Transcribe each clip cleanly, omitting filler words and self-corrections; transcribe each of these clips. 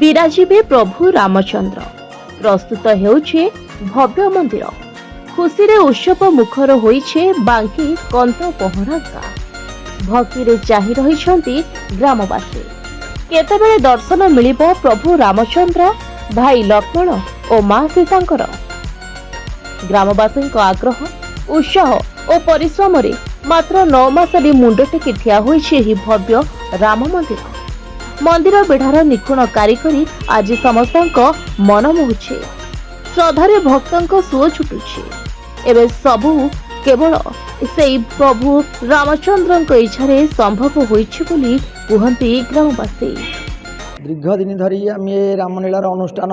विराजिबे प्रभु रामचंद्र। प्रस्तुत हेउछे भव्य मंदिर। खुशी रे उत्सव मुखर होइछे बांकी कंतपहरा गाँ। भक्ति रे चाहि रहिछंती ग्रामवासी। केतेबेले दर्शन मिलिबो प्रभु रामचंद्र, भाई लक्ष्मण और मां सीतांकर। ग्रामवासी आग्रह, उत्साह और परिश्रम रे मात्र 9 मासरे मुंड टेकी ठिया होइछे ही भव्य राम मंदिर। मंदिर बेढ़ार निखुण कारीगरी आज समस्त मन मोहुछे। श्रद्धारे भक्तों सुओ छुटुछे। एबे सबू केवल सेई प्रभु रामचंद्र इच्छारे संभव होइछे बोली कहते ग्रामवासी। दीर्घ दिन धरी आम ये रामलीलार अनुष्ठान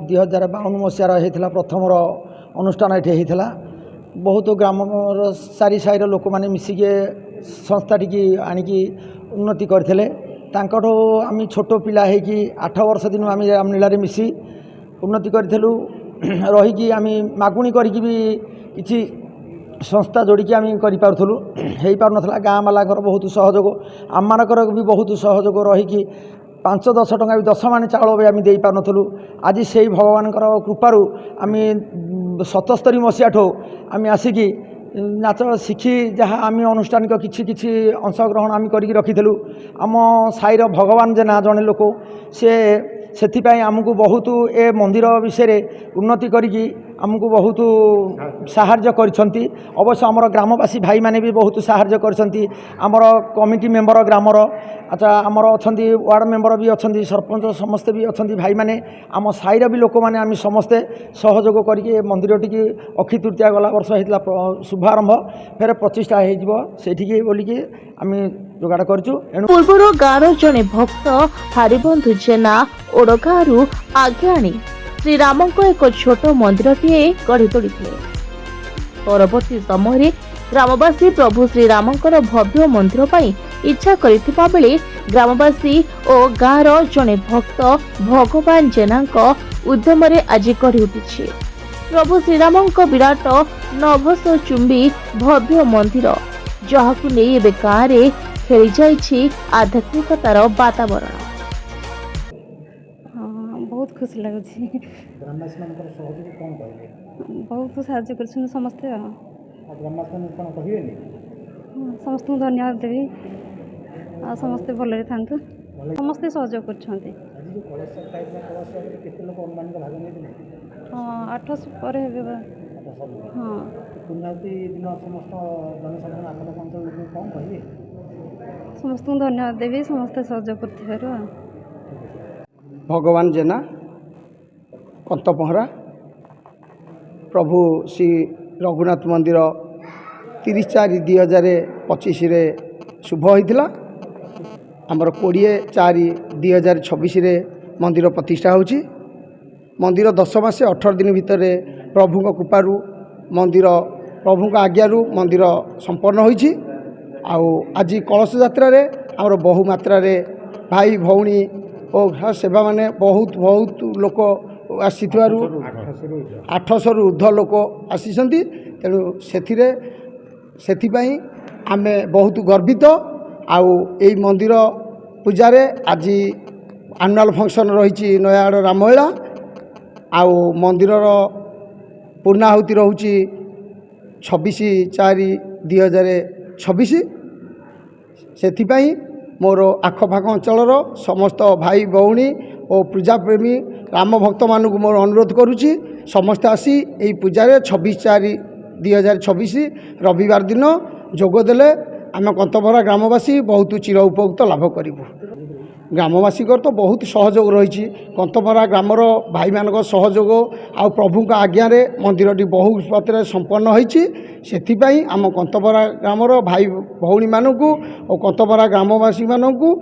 2052 मसीहार होता प्रथम अनुष्ठान ये होता। बहुत ग्राम सारी साईर लोक मैंने मिसिके संस्थाटी की आणिकी उन्नति करते। आम छोट पिला होगी 8 वर्ष दिन आम रामलीला मिसी उन्नति करूँ रहीकि आम मागुणी करी भी किसी संस्था जोड़िकी आम करूँ हो पार ना। गाँ वालांकर बहुत सहयोग, आम मानकर भी बहुत सहयोग रहीकि 5-10 टଙ୍କା भी 10 माने चाउल भी आम दे पार नथलु। आज से भगवान कृपारू आम 77 मसीहा ठो आम आसिकी नाच शिखी जहाँ आम अनुष्ठानिक किछि किछि अंशग्रहण आम करिक रखिलु। आम साईर भगवान जेना जड़े लोक से आमको बहुत ए मंदिर विषय उन्नति करिकी आमको बहुत साहाय्य करिसंती। अवश्य आमर ग्रामवासी भाई माने भी बहुत साहाय्य करिसंती। आमर कमिटी मेंबर ग्रामर, अच्छा आमर अछंती वार्ड मेंबर भी अछंती, सरपंच समस्ते भी अछंती भाई माने, आम साईर भी लोक माने आम समस्ते सहयोग करिके मंदिर टिकी अक्षी तृतीया गला वर्ष होइतला शुभारंभ फेर प्रतिष्ठा हेजिबो सेठिकी बोलिकी आम जोगाड़ करछु। पूर्वर गाँवर जने भक्त हरिबंधु जेना ओडगारू आगे आनी श्रीरामको एक छोट मंदिरटीए गढ़ी तोड़िथिले। परवर्ती समय ग्रामवासी प्रभु श्रीरामकर भव्य मंदिर पाई इच्छा करिथिबा बेले ग्रामवासी और गाँवर जने भक्त भगवान जेनाको उद्यम आज गढ़ी उठिछे प्रभु श्रीरामको विराट नभस चुंबी भव्य मंदिर, जहाकु नहीं एबे गाँव रे खेली जाइछि आध्यात्मिकतार वातावरण। बहुत खुशी लगुଛି। ग्रामवासी मानकर सहयोग कोन कहले बहुत साहाय्य करछन समस्ते। ग्रामवासी मान कोन कहिबेनी समस्त धन्यवाद देवी। आ समस्ते भलरे थांतु। समस्ते सहयोग करछन्ते। आज जो कलश टाइप कलश रे केते लोक अनुमानिक भाग नेथिले? हां 800 पर हेबे। हां पुण्यावती दिन समस्त जनसाधारण आपन अंचल लोक कोन कहिबे? समस्त धन्यवाद देवी। समस्ते सहयोग करथिबारु। भगवान जेना कंतपहरा प्रभु श्री रघुनाथ मंदिर 30/4/2025 रे शुभ होइतिला। आमर 20/4/2026 रे मंदिर प्रतिष्ठा होची। मंदिर 10 मास 18 दिन भितर प्रभु कृपारू मंदिर प्रभु आज्ञारू मंदिर संपन्न होइची। आउ आज कलश यात्रा रे आमर बहु मात्रा रे भाई भौणी और सेवा माने बहुत बहुत लोक आसीथिबारु 800 रु ऊर्ध्व लोक आसीसंती। तेणु सेथिपाई आमे बहुत गर्वित। आउ एई मंदिर पूजारे आज एनुअल फंक्शन रही नयागढ़ रामलीला। आउ मंदिरर पूर्णाहुति रहुची 26/4/2026। सेथिपाई मोर आखपाख अंचलर समस्त भाई भौणी और पूजाप्रेमी राम भक्त मानक मोर अनुरोध करुच्ची समस्त आसी यही पूजारे 26/4/2026 रविवार दिन जोगदेले आम कंतपहरा ग्रामवासी बहुत चिर उपकृत लाभ करूँ। ग्रामवासी तो बहुत सहयोग रही। कंतपहरा ग्रामर भाई मानक सहयोग आ प्रभु आज्ञा रे मंदिरटी बहुत मात्रा संपन्न होइछि। सेथिपाई आम कंतपहरा ग्रामर भाई भौणी मानकू और कंतपहरा ग्रामवासी मानकू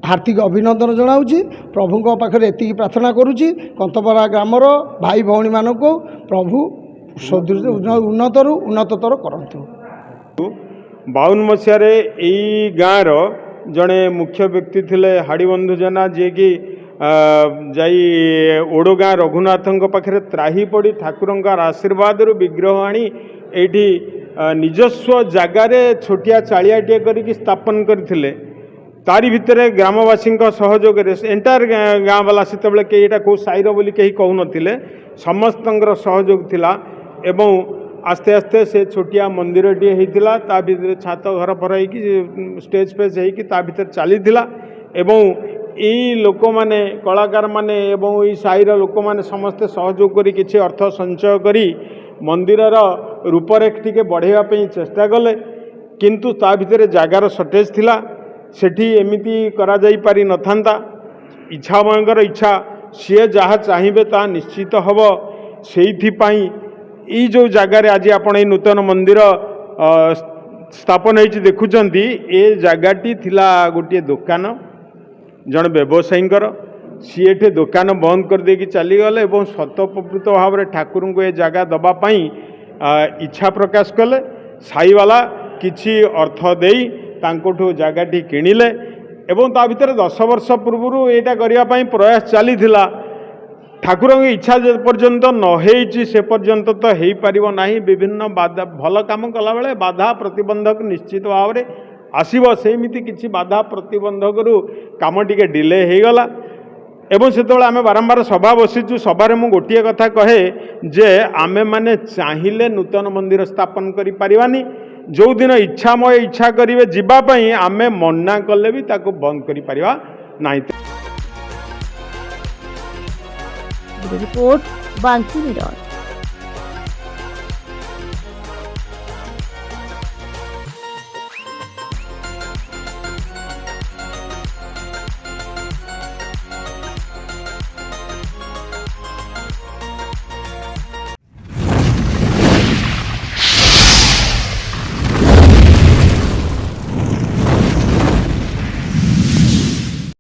हार्दिक अभिनंदन जनाऊँगी। प्रभु पाखे एति प्रार्थना करुच्ची कंतपहरा ग्रामर भाई भौणी मानकू प्रभु उन्नतरू उन्नततर करंतु। 52 मसीह गाँवर जड़े मुख्य व्यक्ति थिले हाड़ीबंधु जेना जे कि जाई ओडगाँ रघुनाथ पाखे त्राही पड़ी ठाकुर आशीर्वाद विग्रह आनी एठी निजस्व जगार छोटिया चालियाटे करिकी स्थापन करथिले। तारी भितर ग्रामवासी सहयोग एंटायर गाँ वाला से कई कौ साईर बोली कहीं कहून समस्त सहयोग थिला एवं आस्ते आस्ते से छोटिया मंदिर टी होता ता भीतर छात घर फर हो स्टेज फेज हो भीतर चली एवं यही लोक मैंने कलाकार माने एवं यही साईर लोक मैंने समस्ते सहयोग करी किछि अर्थ संचय करी मंदिरर रूपरेख टिके बढ़ाइवाई चेष्टा कले किंतु ता भीतर जगार सर्टेज थिला सेठी एमिति करा जाई पारि नथांता इच्छामयंकर इच्छा सी जहाँ चाहिए ता निश्चित हम से जो जगार आज आपण नूतन मंदिर स्थापन होती देखुंट ए जगटी थिला गोटे दुकान जन व्यवसायींकर सी एठे दुकान बंद कर देकी चलीगले और स्वतःप्रवृत्त भाव में ठाकुर को ये जगह दवापाई इच्छा प्रकाश कले साईवाला किछि अर्थ देई तांकोठु जगहटी किणिले एवं ता भीतर 10 वर्ष पूर्व यहाँ करने प्रयास चली ठाकुर की इच्छा जे पर्यंत न होइछि से पर्यंत तो हो पारिबो नाही विभिन्न बाधा भल काम कला बेले बाधा प्रतिबंधक निश्चित भाव में आसीबो सेमिति किछि बाधा प्रतिबंधक काम टिके डिले हो गला एवं से आम बारंबार सभा बसीचु सभारे मु गोटे कथा कहे जे आमे माने चाहिए नूतन मंदिर स्थापन करि पारिबानी जो दिन इच्छामय इच्छा करेंगे जीवाई आमे मना कले भी ताको बंद करि पारिबा नाही। रिपोर्ट बांकी मिरर।